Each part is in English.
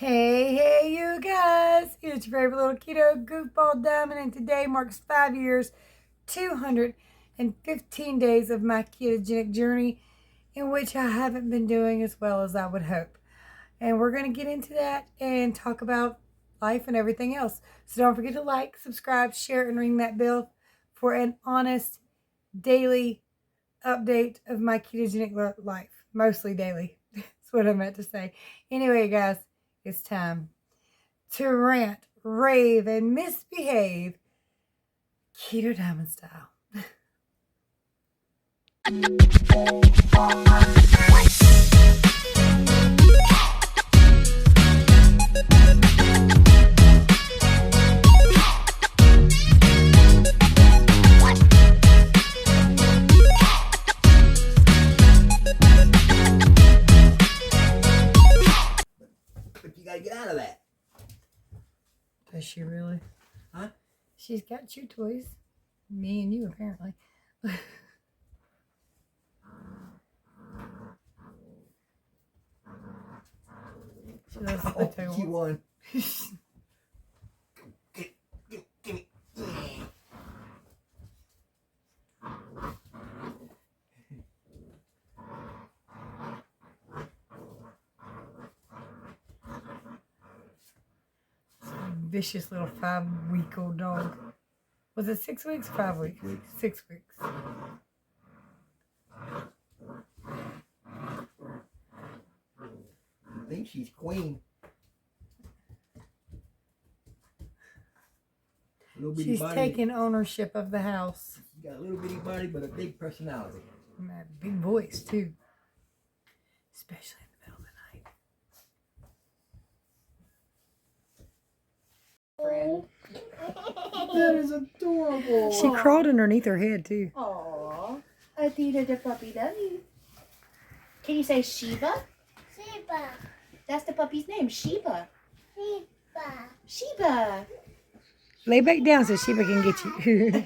Hey, you guys! It's your favorite little keto goofball Diamond, and today marks 5 years, 215 days of my ketogenic journey, in which I haven't been doing as well as I would hope. And we're going to get into that and talk about life and everything else. So don't forget to like, subscribe, share, and ring that bell for an honest daily update of my ketogenic life. Mostly daily. That's what I meant to say. Anyway, guys. It's time to rant, rave, and misbehave Keto Diamond style. But you gotta get out of that. Does she really? Huh? She's got chew toys. Me and you, apparently. She loves the tail. She won. Give me. Vicious little 5-week-old dog. Was it 6 weeks? 5 weeks? 6 weeks. I think she's queen. She's taking ownership of the house. She's got a little bitty body, but a big personality. And that big voice, too. Especially in the middle of the night. That is adorable. She crawled underneath her head, too. Aww. Adina the puppy doggy. Can you say Sheba? Sheba. That's the puppy's name, Sheba. Sheba. Sheba. Lay back down so Sheba can get you.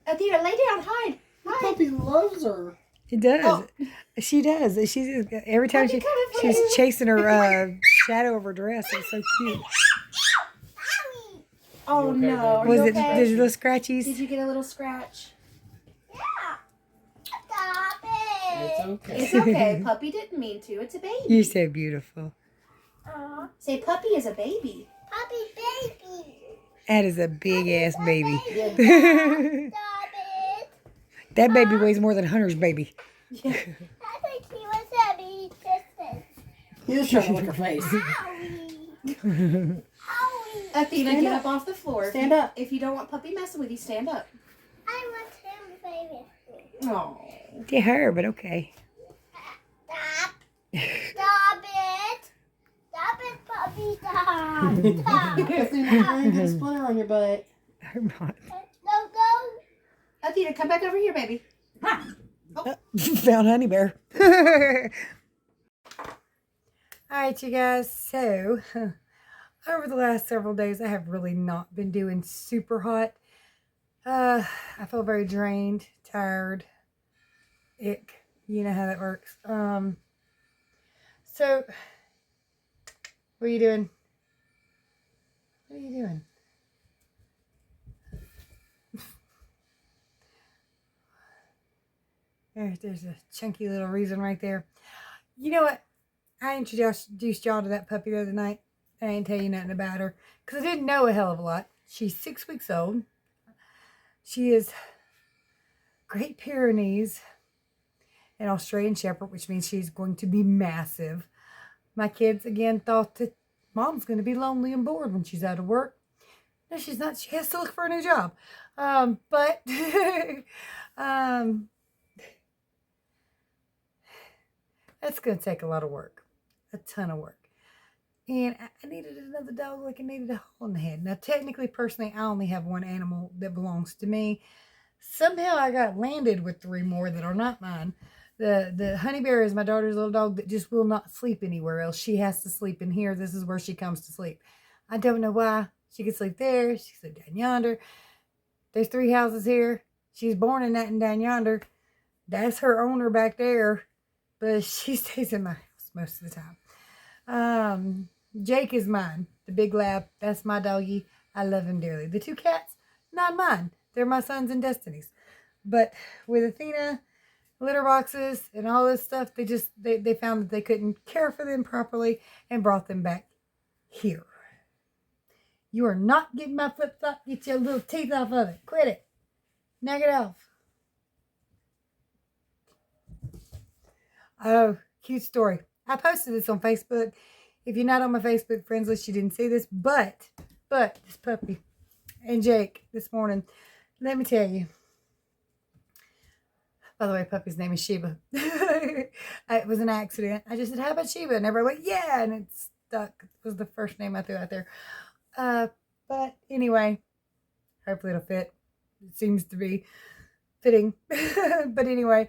Adina, lay down, hide. The Hide. puppy loves her. It does. Oh. She does. She's every time she's chasing her shadow of her dress. It's so cute. Oh okay, no. Are Was you it? okay? There's little scratchies. Did you get a little scratch? Yeah. Stop it. It's okay. It's okay. Puppy didn't mean to. It's a baby. You're so beautiful. Say puppy is a baby. Puppy baby. That is a big ass baby. Stop it. That baby weighs more than Hunter's baby. Yeah. I think he was having distance. He was trying to lick her face. Owie. Owie. Athena, Stand get up. up off the floor. Stand up. If you don't want puppy messing with you, stand up. I want him to play with me. Oh. Get her, but okay. Stop. Stop it. Stop it, puppy. Stop. Stop. You're going to splinter on your butt. Her not. No, go. Athena, come back over here, baby. Found Honey Bear. Alright, you guys. So, over the last several days, I have really not been doing super hot. I feel very drained, tired. Ick. You know how that works. So, what are you doing? What are you doing? There's a chunky little reason right there. You know what? I introduced y'all to that puppy the other night. I didn't tell you nothing about her because I didn't know a hell of a lot. She's 6 weeks old. She is Great Pyrenees, an Australian Shepherd, which means she's going to be massive. My kids, again, thought that Mom's going to be lonely and bored when she's out of work. No, she's not. She has to look for a new job. But that's going to take a lot of work. A ton of work. And I needed another dog like I needed a hole in the head. Now, technically, personally, I only have one animal that belongs to me. Somehow I got landed with 3 more that are not mine. The Honey Bear is my daughter's little dog that just will not sleep anywhere else. She has to sleep in here. This is where she comes to sleep. I don't know why. She can sleep there. She can sleep down yonder. There's 3 houses here. She's born in that and down yonder. That's her owner back there. But she stays in my house most of the time. Jake is mine. The big lab. That's my doggy. I love him dearly. The 2 cats, not mine. They're my sons and Destiny's. But with Athena, litter boxes and all this stuff, they found that they couldn't care for them properly and brought them back here. You are not getting my flip-flop. Get your little teeth off of it. Quit it. Knock it off. Oh, cute story. I posted this on Facebook. If you're not on my Facebook friends list, you didn't see this. But this puppy and Jake this morning, let me tell you. By the way, puppy's name is Sheba. It was an accident. I just said, how about Sheba? And everybody went, yeah. And it stuck. It was the first name I threw out there. But anyway, hopefully it'll fit. It seems to be fitting. But anyway,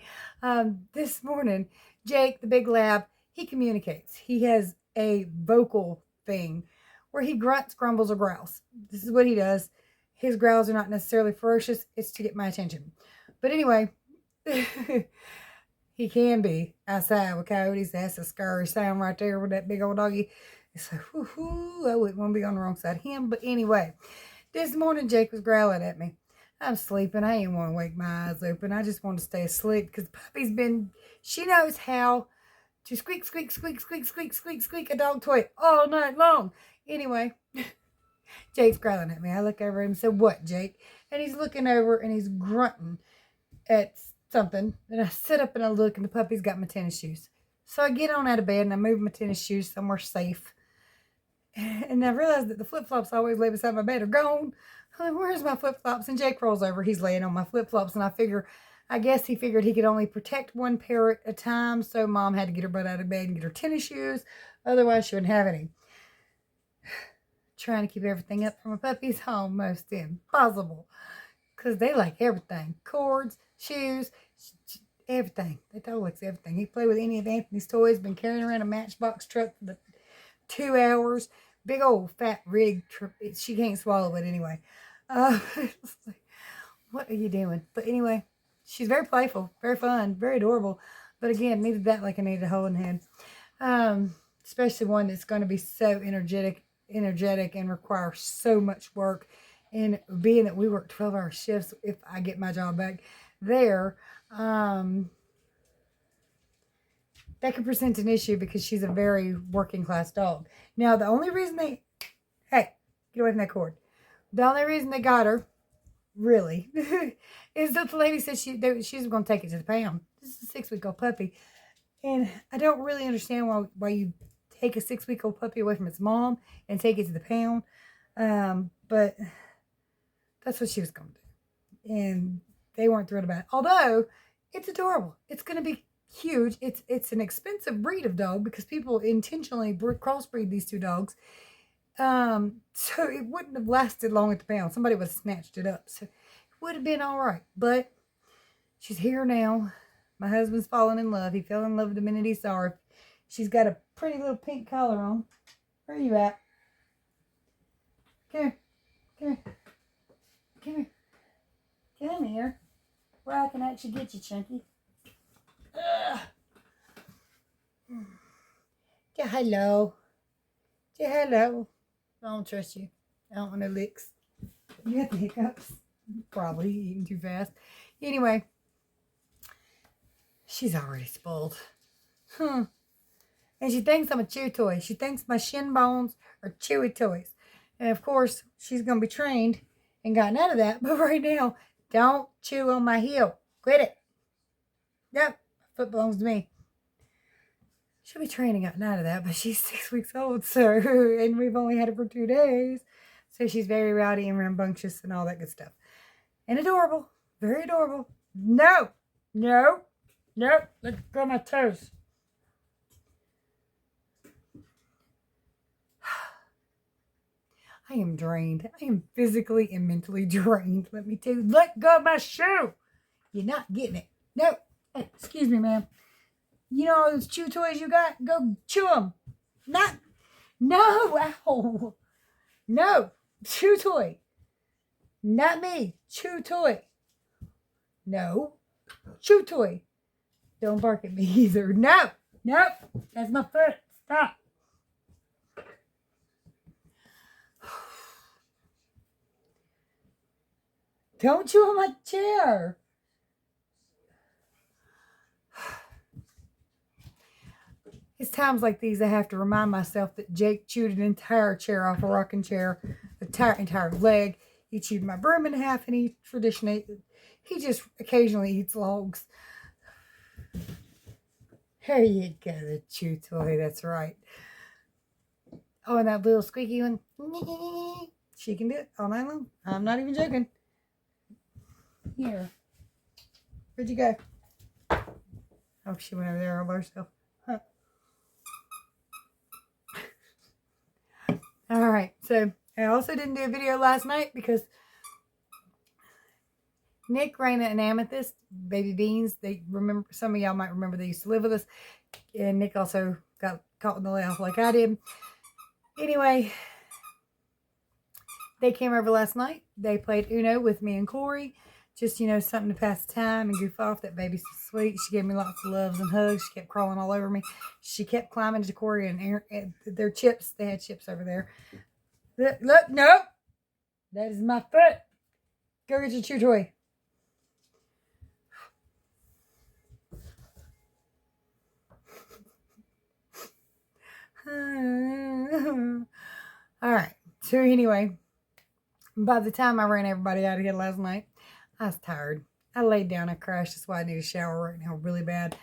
this morning, Jake, the big lab, he communicates. He has a vocal thing where he grunts, grumbles, or growls. This is what he does. His growls are not necessarily ferocious. It's to get my attention. But anyway, he can be outside with coyotes. That's a scary sound right there with that big old doggy. It's like, whoo, I wouldn't want to be on the wrong side of him. But anyway, this morning Jake was growling at me. I'm sleeping. I ain't want to wake my eyes open. I just want to stay asleep because puppy's she knows how to squeak, squeak, squeak, squeak, squeak, squeak, squeak a dog toy all night long. Anyway, Jake's growling at me. I look over and said, what, Jake? And he's looking over and he's grunting at something. And I sit up and I look and the puppy's got my tennis shoes. So I get on out of bed and I move my tennis shoes somewhere safe. And I realized that the flip-flops I always lay beside my bed are gone. I'm like, where's my flip-flops? And Jake rolls over. He's laying on my flip-flops. And I guess he figured he could only protect one pair at a time. So Mom had to get her butt out of bed and get her tennis shoes. Otherwise, she wouldn't have any. Trying to keep everything up for my puppies, almost impossible. Because they like everything. Cords, shoes, everything. They told us everything. He played with any of Anthony's toys. Been carrying around a Matchbox truck for the 2 hours. Big old fat rig. She can't swallow it anyway. What are you doing? But anyway, she's very playful, very fun, very adorable. But again, needed that like I needed a hole in the head. Especially one that's going to be so energetic and require so much work. And being that we work 12-hour shifts, if I get my job back there, that could present an issue because she's a very working class dog. Now, the only reason hey, get away from that cord. The only reason they got her, really, is that the lady said she's going to take it to the pound. This is a 6-week-old puppy. And I don't really understand why you take a 6-week-old puppy away from its mom and take it to the pound. But that's what she was going to do. And they weren't thrilled about it. Although, it's adorable. It's going to be huge. It's an expensive breed of dog because people intentionally crossbreed these 2 dogs. So it wouldn't have lasted long at the pound. Somebody would have snatched it up. So it would have been all right. But she's here now. My husband's fallen in love. He fell in love the minute he saw her. She's got a pretty little pink collar on. Where are you at? Come here. Come here. Come here. Come here. Where I can actually get you, Chunky. Say hello. Say hello. I don't trust you. I don't want no licks. You got the hiccups. Probably eating too fast. Anyway. She's already spoiled. And she thinks I'm a chew toy. She thinks my shin bones are chewy toys. And of course, she's going to be trained and gotten out of that. But right now, don't chew on my heel. Quit it. Yep. Foot belongs to me. She'll be trained and gotten out of that. But she's 6 weeks old, so. And we've only had her for 2 days. So she's very rowdy and rambunctious and all that good stuff. And adorable. Very adorable. No. No. Nope. Let go of my toes. I am drained. I am physically and mentally drained. Let me tell you. Let go of my shoe. You're not getting it. No. Hey, excuse me, ma'am. You know all those chew toys you got? Go chew them. Not. No. Ow. No. Chew toy. Not me. Chew toy. No. Chew toy. Don't bark at me either. No. Nope. That's my foot. Stop. Don't chew on my chair. It's times like these I have to remind myself that Jake chewed an entire chair off a rocking chair, entire leg. He chewed my broom in half, and he just occasionally eats logs. There you go, the chew toy. That's right. Oh, and that little squeaky one. She can do it all night long. I'm not even joking. Here. Where'd you go? Oh, she went over there all by herself. Huh. All right. So I also didn't do a video last night because Nick, Raina, and Amethyst, baby beans, some of y'all might remember they used to live with us. And Nick also got caught in the layoff like I did. Anyway, they came over last night. They played Uno with me and Corey. Just, something to pass the time and goof off. That baby's so sweet. She gave me lots of loves and hugs. She kept crawling all over me. She kept climbing to Corey and Aaron, their chips. They had chips over there. Look, no. That is my foot. Go get your chew toy. All right. So anyway, by the time I ran everybody out of here last night, I was tired. I laid down. I crashed. That's why I need a shower right now really bad.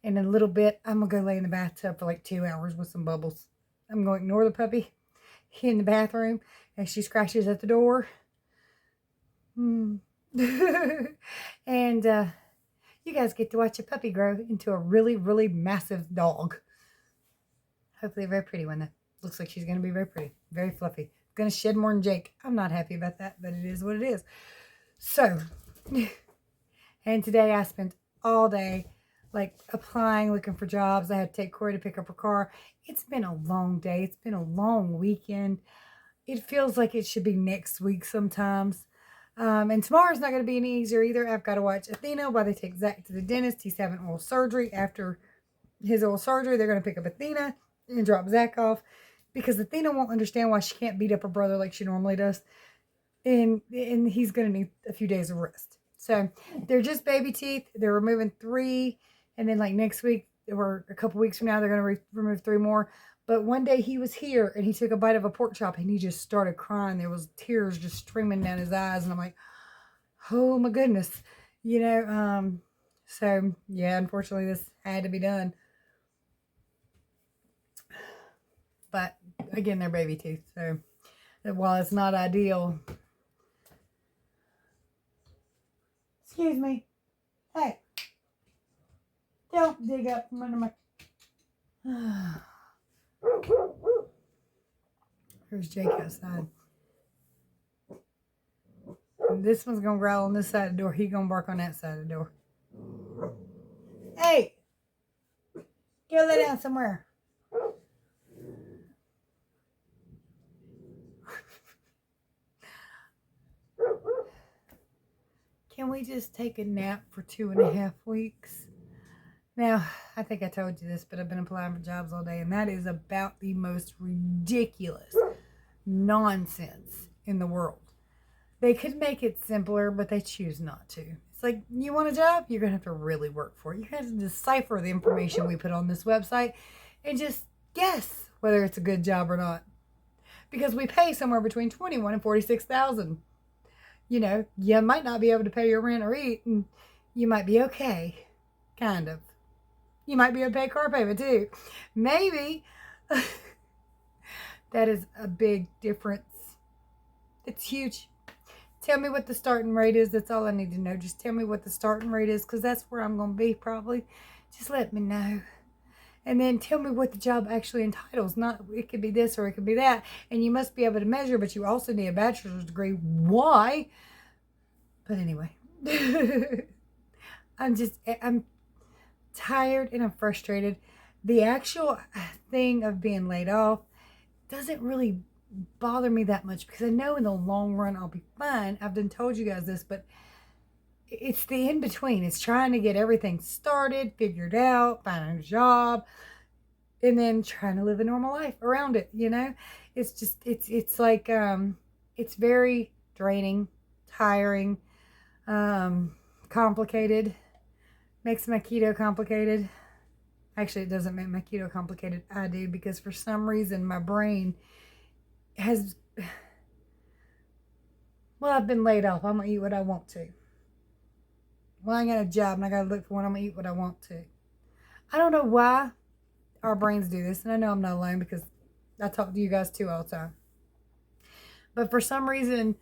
And in a little bit, I'm going to go lay in the bathtub for like 2 hours with some bubbles. I'm going to ignore the puppy in the bathroom as she scratches at the door. And you guys get to watch a puppy grow into a really, really massive dog. Hopefully a very pretty one. That looks like she's going to be very pretty. Very fluffy. Going to shed more than Jake. I'm not happy about that, but it is what it is. So, and today I spent all day applying, looking for jobs. I had to take Corey to pick up her car. It's been a long day. It's been a long weekend. It feels like it should be next week sometimes. And tomorrow's not going to be any easier either. I've got to watch Athena while they take Zach to the dentist. He's having oral surgery. After his oral surgery, they're going to pick up Athena and drop Zach off because Athena won't understand why she can't beat up her brother like she normally does. And he's going to need a few days of rest. So they're just baby teeth. They're removing 3. And then next week or a couple weeks from now, they're going to remove 3 more. But one day he was here and he took a bite of a pork chop and he just started crying. There was tears just streaming down his eyes. And I'm like, oh my goodness. So yeah, unfortunately this had to be done. But again, they're baby teeth. So while it's not ideal. Excuse me. Hey. Don't dig up from under my... Here's Jake outside. And this one's going to growl on this side of the door. He's going to bark on that side of the door. Hey! Go lay down somewhere. Can we just take a nap for 2.5 weeks? Now, I think I told you this, but I've been applying for jobs all day, and that is about the most ridiculous nonsense in the world. They could make it simpler, but they choose not to. It's like, you want a job? You're going to have to really work for it. You have to decipher the information we put on this website and just guess whether it's a good job or not. Because we pay somewhere between $21,000 and $46,000. You might not be able to pay your rent or eat, and you might be okay. Kind of. You might be able to pay car payment too. Maybe. That is a big difference. It's huge. Tell me what the starting rate is. That's all I need to know. Just tell me what the starting rate is, because that's where I'm going to be probably. Just let me know. And then tell me what the job actually entitles. Not, it could be this or it could be that. And you must be able to measure, but you also need a bachelor's degree. Why? But anyway. I'm tired and I'm frustrated. The actual thing of being laid off doesn't really bother me that much because I know in the long run I'll be fine. I've done told you guys this, but it's the in-between. It's trying to get everything started, figured out, finding a job, and then trying to live a normal life around it, It's just, it's like, it's very draining, tiring. Complicated. Makes my keto complicated. Actually, it doesn't make my keto complicated. I do, because for some reason my brain has... Well, I've been laid off. I'm going to eat what I want to. Well, I ain't got a job and I got to look for one. I'm going to eat what I want to. I don't know why our brains do this. And I know I'm not alone, because I talk to you guys too all the time. But for some reason,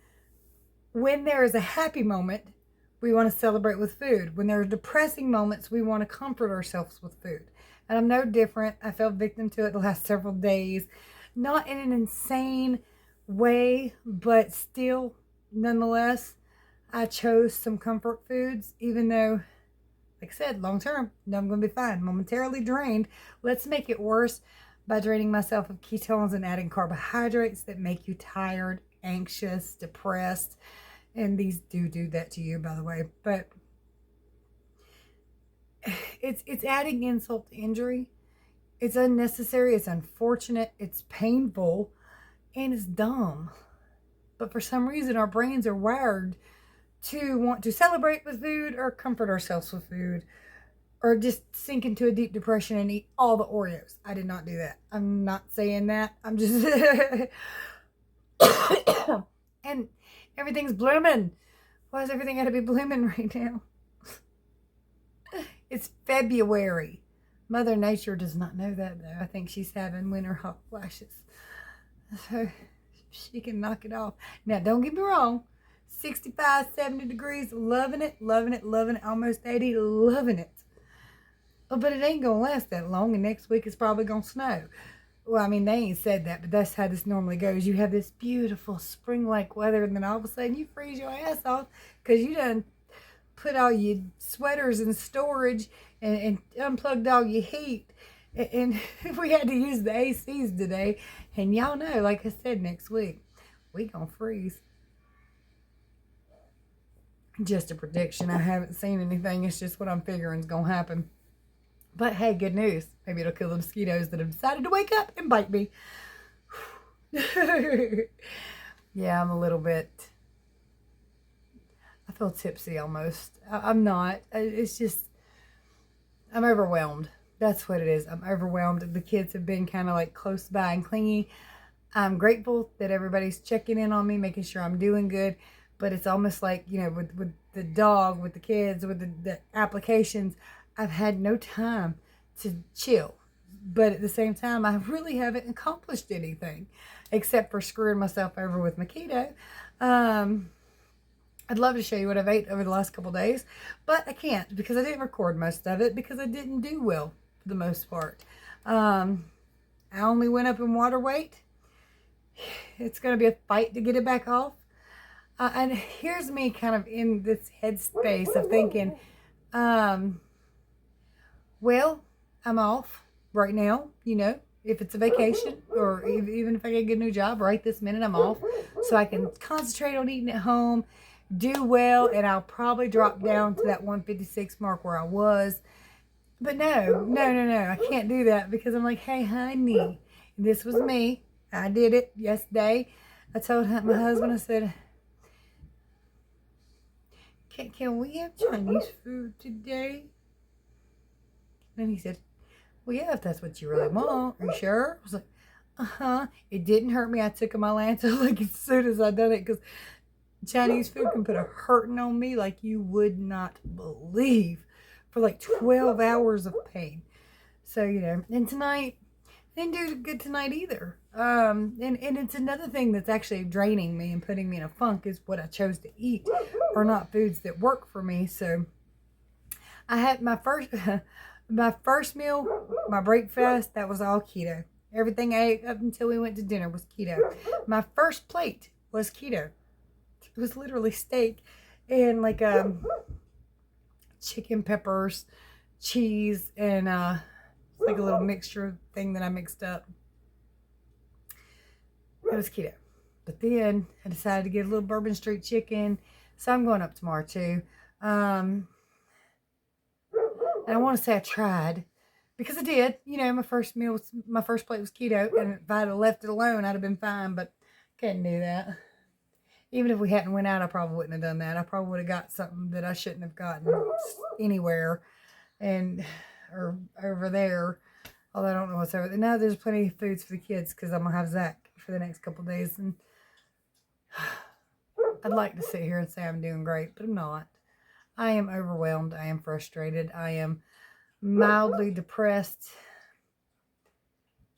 when there is a happy moment, we want to celebrate with food. When there are depressing moments, we want to comfort ourselves with food. And I'm no different. I fell victim to it the last several days. Not in an insane way, but still, nonetheless, I chose some comfort foods, even though, like I said, long term, no, I'm going to be fine. Momentarily drained. Let's make it worse by draining myself of ketones and adding carbohydrates that make you tired, anxious, depressed. And these do that to you, by the way. But it's adding insult to injury. It's unnecessary. It's unfortunate. It's painful. And it's dumb. But for some reason, our brains are wired to want to celebrate with food or comfort ourselves with food, or just sink into a deep depression and eat all the Oreos. I did not do that. I'm not saying that. I'm just... And everything's blooming. Why does everything got to be blooming right now? It's February. Mother Nature does not know that, though. I think she's having winter hot flashes. So she can knock it off. Now, don't get me wrong. 65, 70 degrees. Loving it, loving it, loving it. Almost 80. Loving it. Oh, but it ain't going to last that long. And next week it's probably going to snow. Well, I mean, they ain't said that, but that's how this normally goes. You have this beautiful spring-like weather, and then all of a sudden you freeze your ass off because you done put all your sweaters in storage and unplugged all your heat. And we had to use the ACs today. And y'all know, like I said, next week, we gonna freeze. Just a prediction. I haven't seen anything. It's just what I'm figuring is gonna happen. But hey, good news. Maybe it'll kill the mosquitoes that have decided to wake up and bite me. Yeah, I'm a little bit... I feel tipsy almost. I'm not. It's just... I'm overwhelmed. That's what it is. I'm overwhelmed. The kids have been kind of like close by and clingy. I'm grateful that everybody's checking in on me, making sure I'm doing good. But it's almost like, you know, with the dog, with the kids, with the applications, I've had no time to chill. But at the same time, I really haven't accomplished anything except for screwing myself over with my keto. I'd love to show you what I've ate over the last couple days, but I can't because I didn't record most of it because I didn't do well for the most part. I only went up in water weight. It's going to be a fight to get it back off. And here's me kind of in this headspace of thinking, well, I'm off right now, you know, if it's a vacation or even if I get a new job right this minute, I'm off. So I can concentrate on eating at home, do well, and I'll probably drop down to that 156 mark where I was. But no, I can't do that because I'm like, hey, honey, this was me. I did it yesterday. I told my husband, I said, can we have Chinese food today? And he said, well, yeah, if that's what you really want. Are you sure? I was like, uh-huh. It didn't hurt me. I took a Mylanta like as soon as I done it because Chinese food can put a hurting on me like you would not believe for like 12 hours of pain. So, you know, and tonight, I didn't do good tonight either. And it's another thing that's actually draining me and putting me in a funk is what I chose to eat or not foods that work for me. So I had my first meal, my breakfast, that was all keto. Everything I ate up until we went to dinner was keto. My first plate was keto. It was literally steak and like chicken peppers, cheese, and like a little mixture thing that I mixed up. It was keto. But then I decided to get a little Bourbon Street chicken. So I'm going up tomorrow too. And I want to say I tried because I did. You know, my first plate was keto, and if I'd have left it alone, I'd have been fine. But couldn't do that. Even if we hadn't went out, I probably wouldn't have done that. I probably would have got something that I shouldn't have gotten anywhere and or over there. Although I don't know what's over there. Now there's plenty of foods for the kids because I'm going to have Zach for the next couple of days. And I'd like to sit here and say I'm doing great, but I'm not. I am overwhelmed. I am frustrated. I am mildly depressed.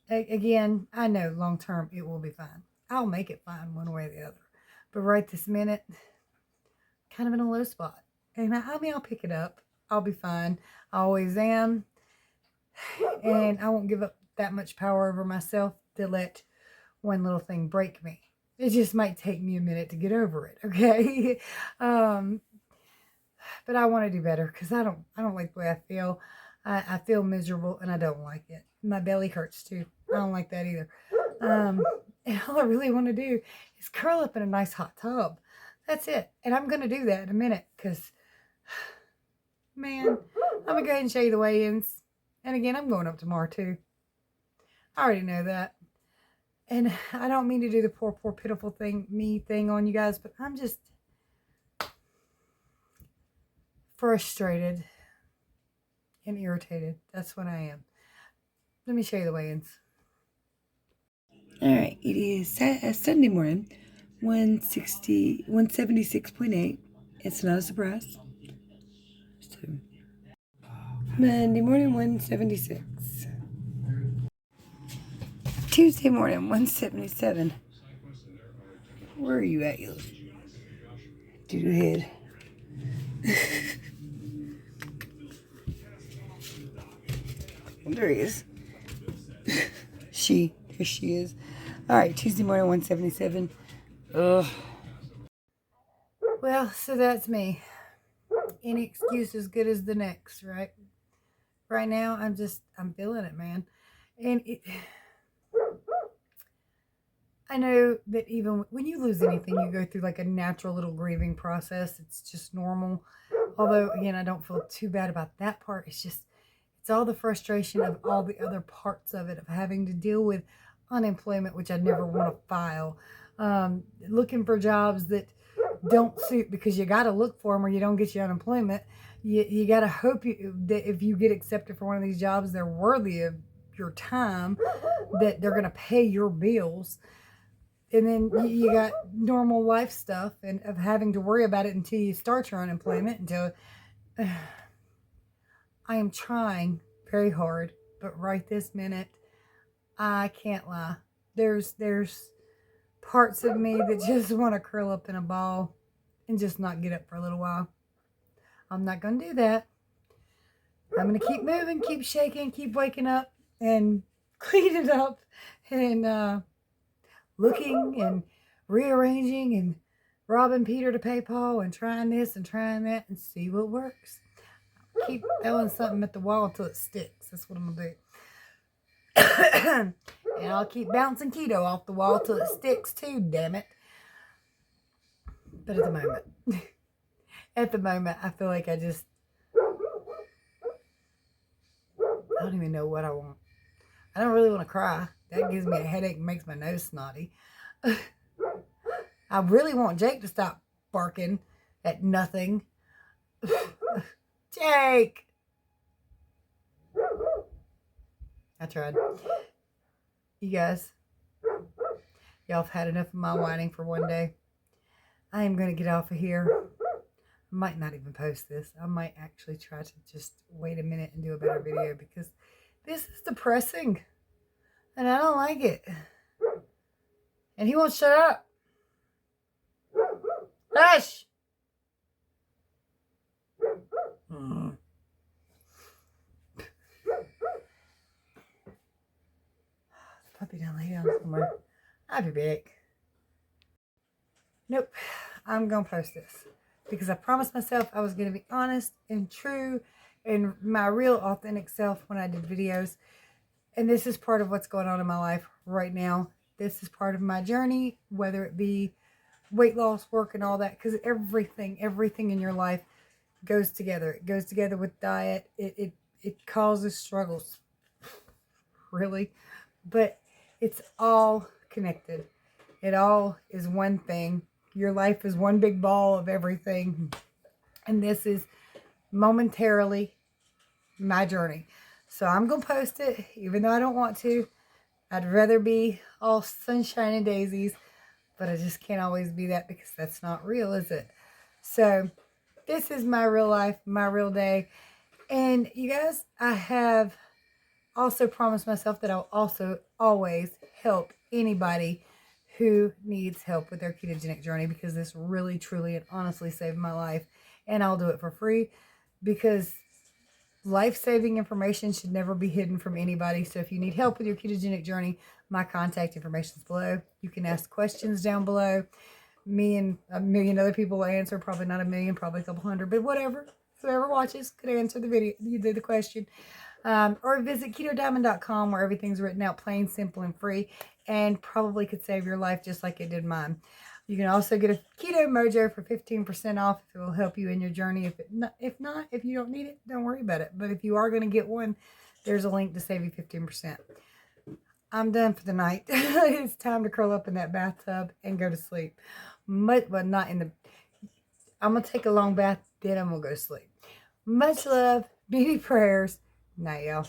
Again, I know long term it will be fine. I'll make it fine one way or the other. But right this minute, kind of in a low spot. And I mean, I'll pick it up. I'll be fine. I always am. And I won't give up that much power over myself to let one little thing break me. It just might take me a minute to get over it, okay? But I want to do better because I don't like the way I feel. I feel miserable and I don't like it. My belly hurts too. I don't like that either. And all I really want to do is curl up in a nice hot tub. That's it. And I'm going to do that in a minute because, man, I'm going to go ahead and show you the weigh-ins. And again, I'm going up tomorrow too. I already know that. And I don't mean to do the poor pitiful thing on you guys, but I'm just frustrated and irritated. That's what I am. Let me show you the weigh-ins. All right, it is Sunday morning, 176.8. It's not a surprise. So, Monday morning, 176. Tuesday morning, 177. Where are you at, you little head? There he is. Here she is. All right, Tuesday morning, 177. Ugh. Well, so that's me. Any excuse as good as the next, right? Right now, I'm feeling it, man. And I know that even when you lose anything, you go through like a natural little grieving process. It's just normal. Although, again, I don't feel too bad about that part. It's all the frustration of all the other parts of it, of having to deal with unemployment, which I never want to file. Looking for jobs that don't suit because you got to look for them or you don't get your unemployment. You got to hope that if you get accepted for one of these jobs, they're worthy of your time, that they're going to pay your bills. And then you got normal life stuff and of having to worry about it until you start your unemployment. Until I am trying very hard, but right this minute, I can't lie. There's parts of me that just want to curl up in a ball and just not get up for a little while. I'm not going to do that. I'm going to keep moving, keep shaking, keep waking up and cleaning up and looking and rearranging and robbing Peter to pay Paul and trying this and trying that and see what works. Keep throwing something at the wall until it sticks. That's what I'm going to do. And I'll keep bouncing keto off the wall till it sticks too, damn it. But at the moment, I feel like I don't even know what I want. I don't really want to cry. That gives me a headache and makes my nose snotty. I really want Jake to stop barking at nothing. Jake! I tried. You guys, y'all have had enough of my whining for one day. I am going to get off of here. I might not even post this. I might actually try to just wait a minute and do a better video because this is depressing. And I don't like it. And he won't shut up. Hush! Puppy down, lay down somewhere. I'll be back. Nope. I'm going to post this. Because I promised myself I was going to be honest and true and my real authentic self when I did videos. And this is part of what's going on in my life right now. This is part of my journey, whether it be weight loss, work, and all that. Because everything in your life goes together. It goes together with diet. It causes struggles. Really. But it's all connected. It all is one thing. Your life is one big ball of everything. And this is momentarily my journey. So I'm going to post it, even though I don't want to. I'd rather be all sunshine and daisies, but I just can't always be that because that's not real, is it? So this is my real life, my real day. And you guys, I have also promised myself that I'll also always help anybody who needs help with their ketogenic journey, because this really, truly, and honestly saved my life. And I'll do it for free, because life-saving information should never be hidden from anybody. So if you need help with your ketogenic journey, my contact information is below. You can ask questions down below. Me and a million other people will answer. Probably not a million, probably a couple hundred, but whatever. Whoever watches could answer the video, the question. Or visit KetoDiamond.com, where everything's written out plain, simple, and free, and probably could save your life just like it did mine. You can also get a Keto Mojo for 15% off if it will help you in your journey. If not, if you don't need it, don't worry about it. But if you are going to get one, there's a link to save you 15%. I'm done for the night. It's time to curl up in that bathtub and go to sleep. Well, not in the... I'm going to take a long bath, then I'm going to go to sleep. Much love, beauty prayers. Night, y'all.